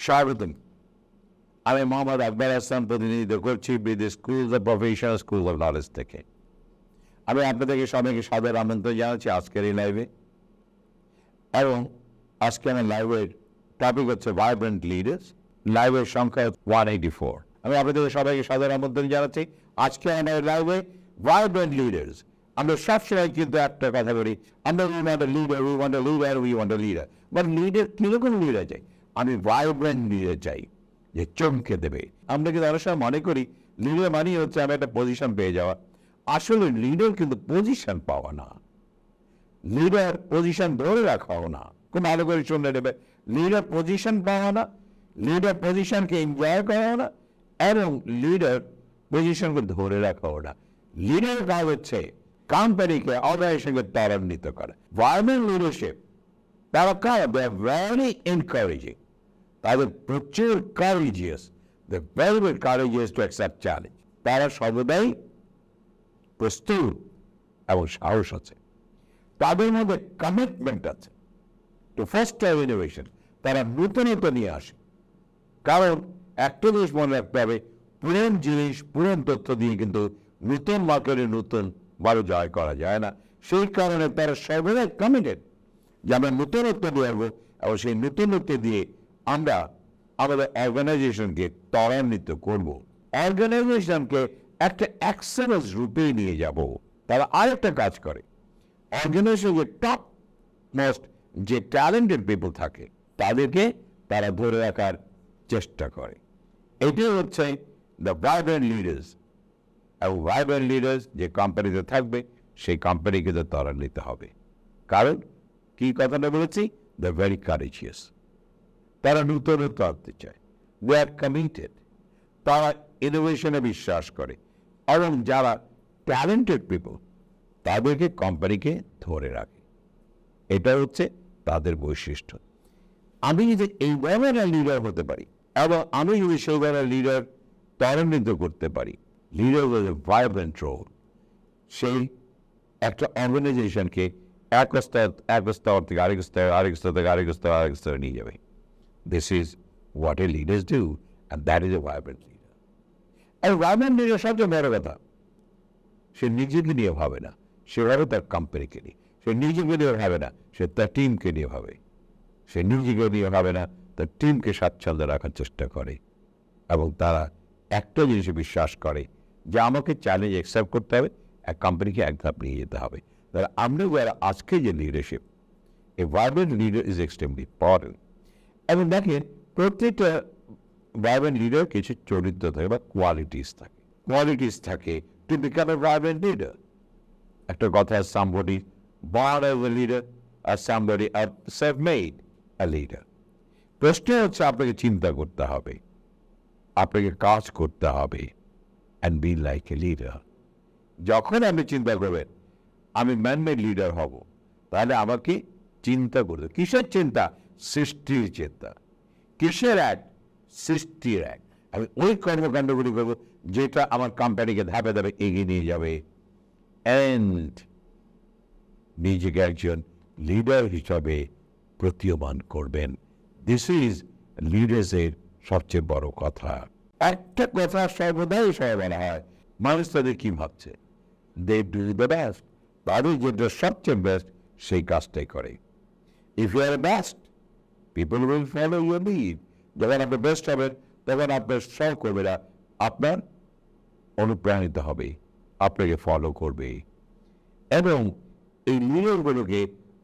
স্বাগতম। আমি মোহাম্মদ আকবর হাসান, প্রতিনিধিত্ব করছি বিদেশ school of professional school of knowledge থেকে। আমি আপনাদেরকে সবাইকে সাদর আমন্ত্রণ জানাচ্ছি আজকের এই লাইভে। এবং আজকে আমার লাইভের টপিক হচ্ছে ভাইব্রেন্ট লিডার্স। লাইভের সংখ্যা 184। আমি আপনাদেরকে সবাইকে সাদর আমন্ত্রণ জানাচ্ছি আজকে আমার লাইভে ভাইব্রেন্ট লিডার্স। আমরা সবসময় কিন্তু একটা কথা বলি, আমরা লিডার। বাট লিডার কিরকম লিডার চাই? আমি ভাইব্রেন্ট লিডার চাই, যে চমকে দেবে। আমরা কিন্তু অনেক সময় মনে করি লিডার মানেই হচ্ছে আমি একটা পজিশন পেয়ে যাওয়া। আসলে লিডার কিন্তু পজিশন পাওয়া না, লিডার পজিশন ধরে রাখাও না। খুব ভালো করে শুনে নেবে, লিডার পজিশন পাওয়া না, লিডার পজিশনকে এনজয় করা না, এবং লিডার পজিশনকে ধরে রাখাও না। লিডার কাজ হচ্ছে কোম্পানিকে অর্গানাইজেশনকে ত্বরান্বিত করে। ভাইব্রেন্ট লিডারশিপ তারা কাজ ভেরি এনকারেজিং, তাদের প্রচুর courageous, very courageous to accept challenge. তারা সর্বদাই প্রস্তুত এবং সাহস আছে, তাদের মধ্যে কমিটমেন্ট আছে টু ফস্টার ইনোভেশন। তারা নূতনত্ব নিয়ে আসে, কারণ একটা জিনিস মনে রাখতে হবে, পুরান জিনিস পুরান তথ্য দিয়ে কিন্তু নতুন মার্কেটে নতুন ভালো জয় করা যায় না। সেই কারণে তারা সর্বদাই কমিটেড যে আমরা নতুনত্ব দিয়ে আসবো, এবং সেই নতুনত্ব দিয়ে আমরা আমাদের অর্গানাইজেশনকে ত্বরান্বিত করব, অর্গানাইজেশনকে একটা এক্সেলেন্স রূপে নিয়ে যাব। তারা আরেকটা কাজ করে, অর্গানাইজেশনের টপ মোস্ট যে ট্যালেন্টেড পিপল থাকে তাদেরকে তারা ধরে রাখার চেষ্টা করে। এটাই হচ্ছে দ্য ভাইব্রেন্ট লিডার্স। এবং ভাইব্রেন্ট লিডার্স যে কোম্পানিতে থাকবে সেই কোম্পানিকে তো ত্বরান্বিত হবে। কারণ কি কথাটা বলেছি, দ্য ভেরি কারেজিয়াস। তারা নূতনত্ব আনতে চায়, দে আর কমিটেড, তারা ইনোভেশনে বিশ্বাস করে, এবং যারা ট্যালেন্টেড পিপল তাদেরকে কোম্পানিকে ধরে রাখে। এটা হচ্ছে তাদের বৈশিষ্ট্য। আমি যদি এই ধরনের লিডার হতে পারি, এবং আমি যদি সেই ধরনের লিডার ত্বরান্বিত করতে পারি, leader was a vibrant role, সেই একটা অর্গানাইজেশনকে এক স্তর থেকে আরেক স্তর, আরেক স্তর থেকে আরেক স্তর, আরেক স্তরে নিয়ে যাবে। This is what a leaders do, and that is a vibrant leader. And vibrant leader সবচেয়ে বড় কথা, সে নিজেকে নিয়ে ভাবে না, সে ভাবে তার কোম্পানিকে নিয়ে। সে নিজেকে নিয়ে ভাবে না, সে তার টিমকে নিয়ে ভাবে। সে নিজেকে নিয়ে ভাবে না, তার টিমকে স্বাচ্ছন্দ্য রাখার চেষ্টা করে। এবং তারা একটা জিনিসে বিশ্বাস করে যে আমাকে চ্যালেঞ্জ অ্যাকসেপ্ট করতে হবে, এক কোম্পানিকে এক ধাপ নিয়ে যেতে হবে। তাহলে আমরা আজকে যে leadership, A vibrant leader is extremely important. এবং দেখেন, প্রত্যেকটা ভাইব্রেন্ট লিডার কিছু চরিত্র থাকে বা কোয়ালিটিস থাকে। কোয়ালিটিস থাকে টু বিকাম এ ভাইব্রেন্ট লিডার। একটা কথা, somebody born as a leader or somebody self-made a leader. প্রশ্ন হচ্ছে আপনাকে চিন্তা করতে হবে, আপনাকে কাজ করতে হবে, and be like a leader. যখন আপনি চিন্তা করবেন আমি ম্যান-মেড লিডার হব, তাহলে আমাকে চিন্তা করতে। কিসের চিন্তা? সৃষ্টির চিন্তা। কিসের এক? সৃষ্টির এক। আমি ওই কর্মকাণ্ডগুলি করবো যেটা আমার কোম্পানিকে ধাপে ধাপে এগিয়ে নিয়ে যাবে, অ্যান্ড নিজেকে একজন লিডার হিসাবে প্রতীয়মান করবেন। দিস ইজ লিডার্সের সবচেয়ে বড় কথা। একটা কথা সর্বদাই বলা হয়, মানুষ তাদের কি ভাবছে, দে ডু দ্য বেস্ট। তাদের যেটা সবচেয়ে বেস্ট সেই কাজটাই করে। If you are best, people will follow your lead. যখন আপনি বেস্ট হবেন, তখন আপনার সহকর্মীরা আপনার অনুপ্রাণিত হবে, আপনাকে ফলো করবে। এবং এই লিডারগুলোকে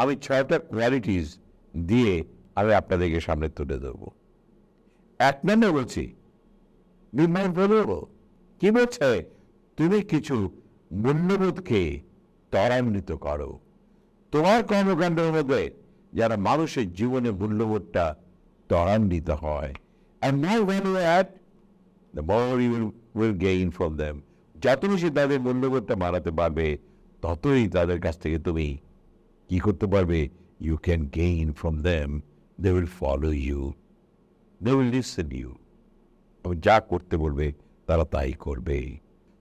আমি 6টা কোয়ালিটিস দিয়ে আমি আপনাদেরকে সামনে তুলে দেবো। এক নম্বর বলছি, বি মাইন্ডফুল। কি বলছে? তুমি কিছু মূল্যবোধকে ত্বরান্বিত করো। তোমার কর্মকাণ্ডের মধ্যে যারা মানুষের জীবনে মূল্যবোধটা ত্বরান্বিত হয়, and more value add, the more you will gain from them. যত বেশি তাদের মূল্যবোধটা বাড়াতে পারবে, ততই তাদের কাছ থেকে তুমি কি করতে পারবে? You can gain from them. They will follow you. They will listen to you. যা করতে বলবে তারা তাই করবে।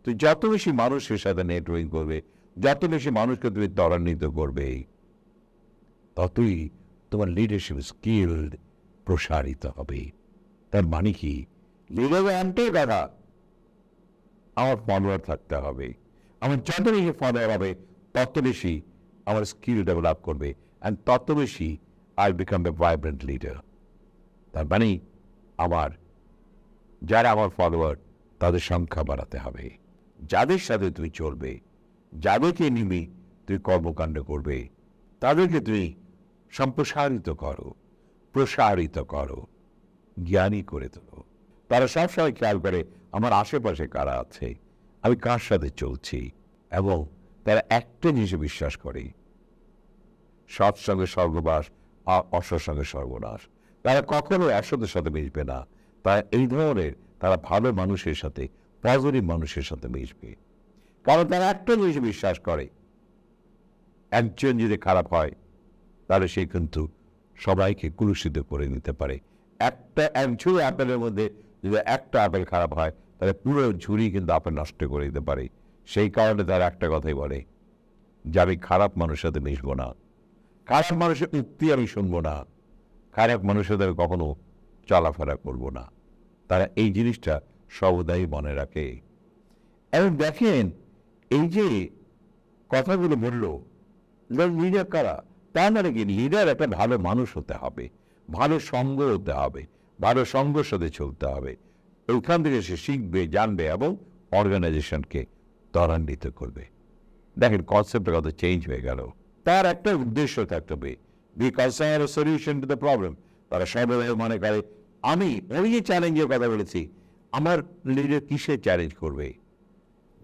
তো যত বেশি মানুষের সাথে নেটওয়ার্কিং করবে, যত বেশি মানুষকে তুমি ত্বরান্বিত করবে, ততই তোমার লিডারশিপ স্কিল প্রসারিত হবে। তার মানে কি? লিডারের একটাই কথা, আমার ফলোয়ার থাকতে হবে। আমার যত বেশি ফলোয়ার হবে তত বেশি আমার স্কিল ডেভেলপ করবে, অ্যান্ড তত বেশি I become a vibrant leader. তার মানে আমার যারা আমার ফলোয়ার তাদের সংখ্যা বাড়াতে হবে। যাদের সাথে তুমি চলবে, যাদেরকে নিবি তুই কর্মকাণ্ড করবে, তাদেরকে তুমি সম্প্রসারিত করো, প্রসারিত করো, জ্ঞানী করে তোলো। তারা সবসময় খেয়াল করে আমার আশেপাশে কারা আছে, আমি কার সাথে চলছি, এবং তারা একটা জিনিসে বিশ্বাস করে, সৎসঙ্গে স্বর্গবাস আর অসৎসঙ্গে সর্বনাশ। তারা কখনো একসাথের সাথে মিশবে না। তারা এই ধরনের, তারা ভালো মানুষের সাথে, পজিটিভ মানুষের সাথে মিশবে, কারণ তারা একটা জিনিসে বিশ্বাস করে, একজন যদি খারাপ হয় তাহলে সে কিন্তু সবাইকে কুলুষিত করে নিতে পারে। ঝুড়ি আপেলের মধ্যে যদি একটা আপেল খারাপ হয় তাহলে পুরো ঝুড়ি কিন্তু আপেল নষ্ট করে দিতে পারে। সেই কারণে তারা একটা কথাই বলে যে আমি খারাপ মানুষের সাথে মিশবো না, খারাপ মানুষের উক্তি আমি শুনবো না, খারাপ মানুষের সাথে আমি কখনো চলাফেরা করবো না। তারা এই জিনিসটা সর্বদাই মনে রাখে। এবং দেখেন, এই যে কথাগুলো বললো লিডার কারা, তা না নাকি লিডার একটা ভালো মানুষ হতে হবে, ভালো সঙ্গ হতে হবে, ভালো সঙ্গের সাথে চলতে হবে। ওইখান থেকে সে শিখবে, জানবে এবং অর্গানাইজেশনকে ত্বরান্বিত করবে। দেখেন, কনসেপ্টের কথা চেঞ্জ হয়ে গেল। তার একটা উদ্দেশ্য থাকতে হবে, because solution to the problem. তারা সবাই মনে করে আমি ওই যে চ্যালেঞ্জের কথা বলেছি, আমার লিডার কিসে চ্যালেঞ্জ করবে?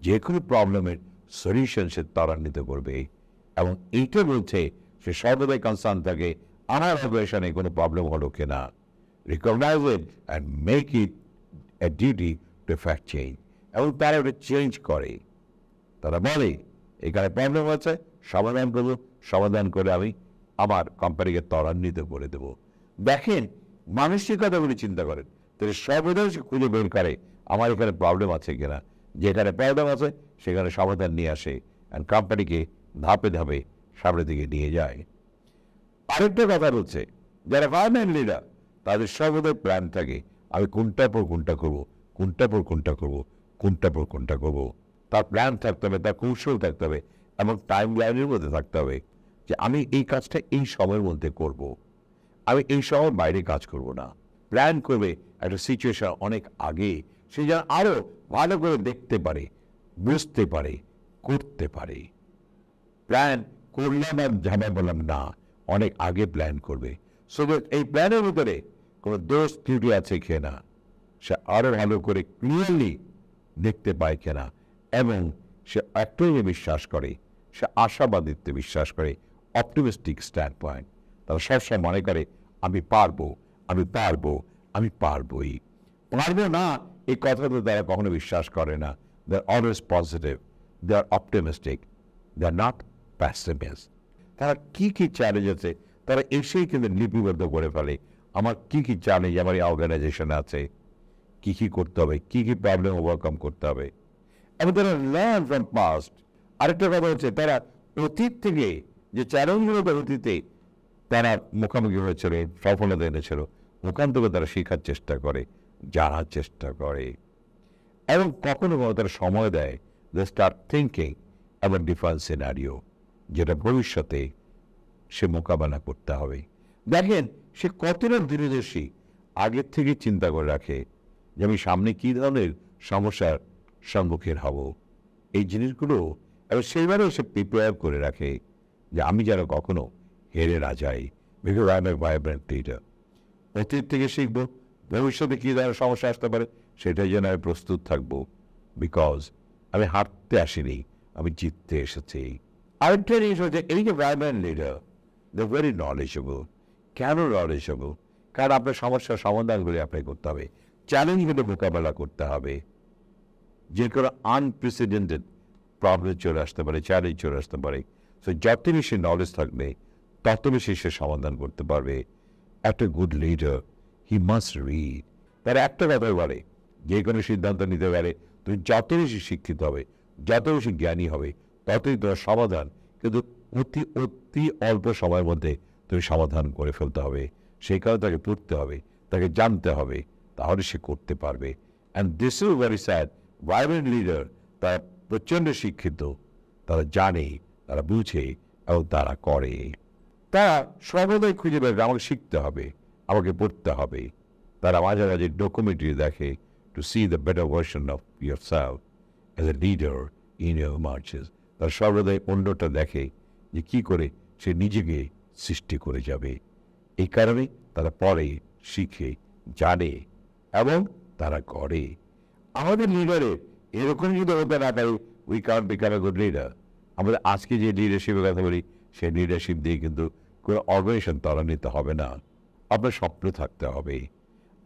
যে কোনো প্রবলেমের সলিউশন সে ত্বরান্বিত করবে, এবং এইটা বলছে সে সর্বদাই কনসার্ন থাকে আমার অপারেশনে কোনো প্রবলেম হলো কিনা, recognise it and make it a duty to effect change. এবং তারা ওটা চেঞ্জ করে। তারা বলে এখানে প্রবলেম আছে, সমাধান করবো, সমাধান করে আমি আমার কোম্পানিকে ত্বরান্বিত করে দেবো। দেখেন, মানসিকতাগুলি চিন্তা করেন, তাহলে সর্বদাই সে খুঁজে বের করে আমার এখানে প্রবলেম আছে কিনা, যেখানে প্রবলেম আছে সেখানে সমাধান নিয়ে আসে, অ্যান্ড কোম্পানিকে ধাপে ধাপে সামনের দিকে নিয়ে যায়। আরেকটা কথা বলছে, যারা ফাইনাল লিডার তাদের সর্বদাই প্ল্যান থাকে, আমি কোনটার পর কোনটা করবো, কোনটার পর কোনটা করবো, কোনটার পর কোনটা করবো। তার প্ল্যান থাকতে হবে, তার কৌশল থাকতে হবে, এবং টাইম লাইনের মধ্যে থাকতে হবে যে আমি এই কাজটা এই সময়ের মধ্যে করব, আমি এই সময়ের বাইরে কাজ করব না। প্ল্যান করবে একটা সিচুয়েশন অনেক আগে, সে যেন আরো ভালো করে দেখতে পারে, বুঝতে পারে, করতে পারে। প্ল্যান করলাম আর ঝামেলা বললাম না, অনেক আগে প্ল্যান করবে। সো এই প্ল্যানের ভিতরে কোনো দোষ ত্রুটি আছে কিনা সে আরো ভালো করে ক্লিয়ারলি দেখতে পায় কিনা, এবং সে একটাই বিশ্বাস করে, সে আশাবাদিত্বে বিশ্বাস করে, অপটিমিস্টিক স্ট্যান্ড পয়েন্ট। তারা সবসময় মনে করে আমি পারবো, আমি পারবো, আমি পারবোই। পারবো না এই কথাটা তারা কখনো বিশ্বাস করে না। They are always positive, they are optimistic, they are not pessimist. তারা কি কি চ্যালেঞ্জ আছে তারা এসেই কিন্তু লিপিবদ্ধ করে ফেলে, আমার কি কি চ্যালেঞ্জ আমার এই অর্গানাইজেশনে আছে, কি কি করতে হবে, কি কি প্রবলেম ওভারকাম করতে হবে, এবং তারা লার্ন ফ্রম পাস্ট। আরেকটা কথা হচ্ছে, তারা অতীত থেকে যে চ্যালেঞ্জগুলো অতীতে তারা মুখোমুখি হয়েছিল, সফলতা এনেছিল, ওখান থেকে তারা শেখার চেষ্টা করে, জানার চেষ্টা করে, এবং কখনো কখনো তারা সময় দেয়, they start thinking about different scenario, যেটা ভবিষ্যতে সে মোকাবেলা করতে হবে। দেখেন, সে কতটা দূরদর্শী, আগের থেকে চিন্তা করে রাখে যে আমি সামনে কী ধরনের সমস্যার সম্মুখীন হব, এই জিনিসগুলো, এবং সেইবারেও সে প্রিপেয়ার করে রাখে যে আমি যেন কখনো হেরে না যাই, because I M A vibrant leader. অতীত থেকে শিখবো, ভবিষ্যতে কী ধরনের সমস্যা আসতে পারে সেটাই যেন আমি প্রস্তুত থাকবো, বিকজ আমি হারতে আসিনি, আমি জিততে এসেছি। আরেকটা জিনিস হচ্ছে, এই যে vibrant leader, they very knowledgeable. কেন নলেজেবল? কারণ আপনার সমস্যার সমাধানগুলি আপনাকে করতে হবে, চ্যালেঞ্জগুলো মোকাবেলা করতে হবে। যে কোনো আনপ্রেসিডেন্টেড প্রবলেম চলে আসতে পারে, চ্যালেঞ্জ চলে আসতে পারে। সো যত বেশি নলেজ থাকবে তত বেশি সে সমাধান করতে পারবে। একটা good leader, he must read. তারা একটা ব্যাপার বলে, যে কোনো সিদ্ধান্ত নিতে পারে তুমি যত বেশি শিক্ষিত হবে, যত বেশি জ্ঞানী হবে, ততই তোমার সমাধান কিন্তু অতি অতি অল্প সময়ের মধ্যে তুমি সমাধান করে ফেলতে হবে। সেই কারণে তাকে পড়তে হবে, তাকে জানতে হবে, তাহলে সে করতে পারবে। And this is very sad. Vibrant leader তারা প্রচণ্ড শিক্ষিত, তারা জানে, তারা বুঝে এবং তারা করে। তারা সর্বদাই খুঁজে বের আমাকে শিখতে হবে, আমাকে পড়তে হবে। তারা মাঝে মাঝে ডকুমেন্টারি দেখে to see the better version of yourself as a leader in your marches. তারা সর্বদাই অন্যটা দেখে যে কী করে সে নিজেকে সৃষ্টি করে যাবে। এই কারণে তারা পড়ে, শিখে, জানে এবং তারা করে। আমাদের লিডারের এরকম যদি হতে না পারে, we can't become a good leader. আমাদের আজকে যে লিডারশিপের কথা বলি, সেই লিডারশিপ দিয়ে কিন্তু কোনো অর্গানাইজেশন ত্বরান্বিত হবে না। আপনার স্বপ্ন থাকতে হবে।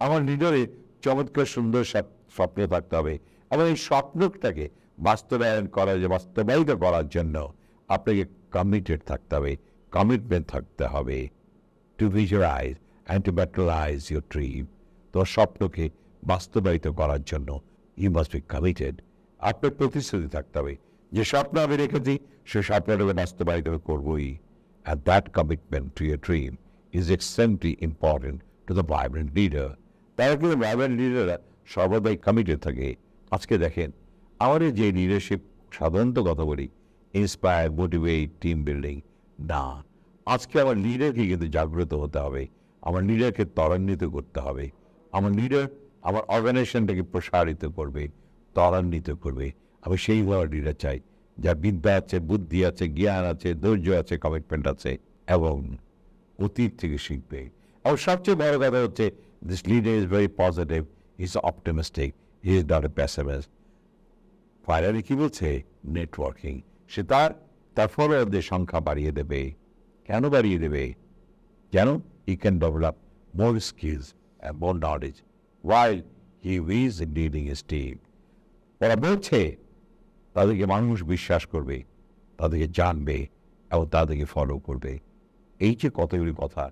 আমার লিডারে চমৎকার সুন্দর স্বপ্ন থাকতে হবে এবং এই স্বপ্নটাকে বাস্তবায়িত করার জন্য আপনাকে কমিটেড থাকতে হবে, কমিটমেন্ট থাকতে হবে। To visualise and to materialise your dream. তোমার স্বপ্নকে বাস্তবায়িত করার জন্য ইউ মাস্ট বি কমিটেড। আপনার প্রতিশ্রুতি থাকতে হবে যে স্বপ্ন আমি রেখেছি সে স্বপ্নটাকে বাস্তবায়িত করবই। And that commitment to your dream is extremely important to the vibrant leader. তারা কিন্তু ভাইব্রেন্ট লিডাররা সর্বদাই কমিটেড থাকে। আজকে দেখেন আমাদের যে লিডারশিপ সাধারণত কথা বলি ইন্সপায়ার, মোটিভেট, টিম বিল্ডিং, না, আজকে আমার লিডারকে কিন্তু জাগ্রত হতে হবে। আমার লিডারকে ত্বরান্বিত করতে হবে। আমার লিডার আমার অর্গানাইজেশনটাকে প্রসারিত করবে, ত্বরান্বিত করবে। আমি সেই ধরনের লিডার চাই যার বিদ্যা আছে, বুদ্ধি আছে, জ্ঞান আছে, ধৈর্য আছে, কমিটমেন্ট আছে এবং অতীত থেকে শিখবে। এবং সবচেয়ে বড় কথা হচ্ছে this leader is very positive, is optimistic, he is not a pessimist. Finally কী বলছে? নেটওয়ার্কিং। সে তার ফলোয়ারদের সংখ্যা বাড়িয়ে দেবে। কেন বাড়িয়ে দেবে? যেন he can develop more skills and more knowledge while he is leading his team. ওরা বলছে তাদেরকে মানুষ বিশ্বাস করবে, তাদেরকে জানবে এবং তাদেরকে ফলো করবে। এই যে কতগুলি কথা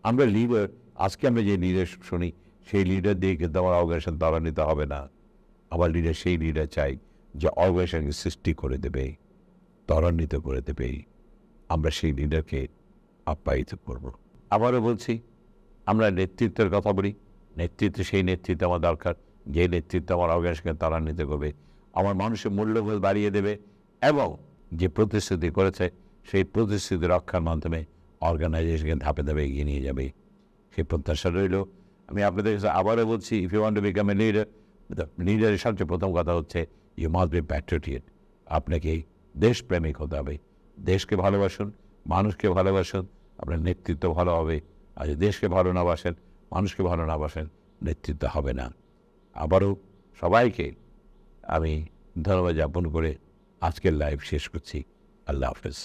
আমরা লিডার, আজকে আমরা যে লিডার শুনি সেই লিডার দিয়ে কিন্তু আমার অর্গানাইজেশন ত্বরান্বিত হবে না। আমার লিডার সেই লিডার চাই যে অর্গানাইজেশনকে সৃষ্টি করে দেবে, ত্বরান্বিত করে দেবে। আমরা সেই লিডারকে আপ্যায়িত করব। আবারও বলছি, আমরা নেতৃত্বের কথা বলি, নেতৃত্বে সেই নেতৃত্ব আমার দরকার যে নেতৃত্ব আমার অর্গানাইজেশনকে ত্বরান্বিত করবে, আমার মানুষের মূল্যবোধ বাড়িয়ে দেবে এবং যে প্রতিশ্রুতি করেছে সেই প্রতিশ্রুতি রক্ষার মাধ্যমে অর্গানাইজেশনকে ধাপে ধাপে এগিয়ে নিয়ে যাবে। সেই প্রত্যাশা রইল। আমি আপনাদের কাছে আবারও বলছি, if you want to become a leader, লিডারের সবচেয়ে প্রথম কথা হচ্ছে ইউ মাস্ট বি প্যাট্রিয়ট। আপনাকে দেশপ্রেমিক হতে হবে। দেশকে ভালোবাসুন, মানুষকে ভালোবাসুন, আপনার নেতৃত্ব ভালো হবে। আর যদি দেশকে ভালো না বাসেন, মানুষকে ভালো না বাসেন, নেতৃত্ব হবে না। আবারও সবাইকে আমি ধন্যবাদ জ্ঞাপন করে আজকের লাইভ শেষ করছি। আল্লাহ হাফেজ।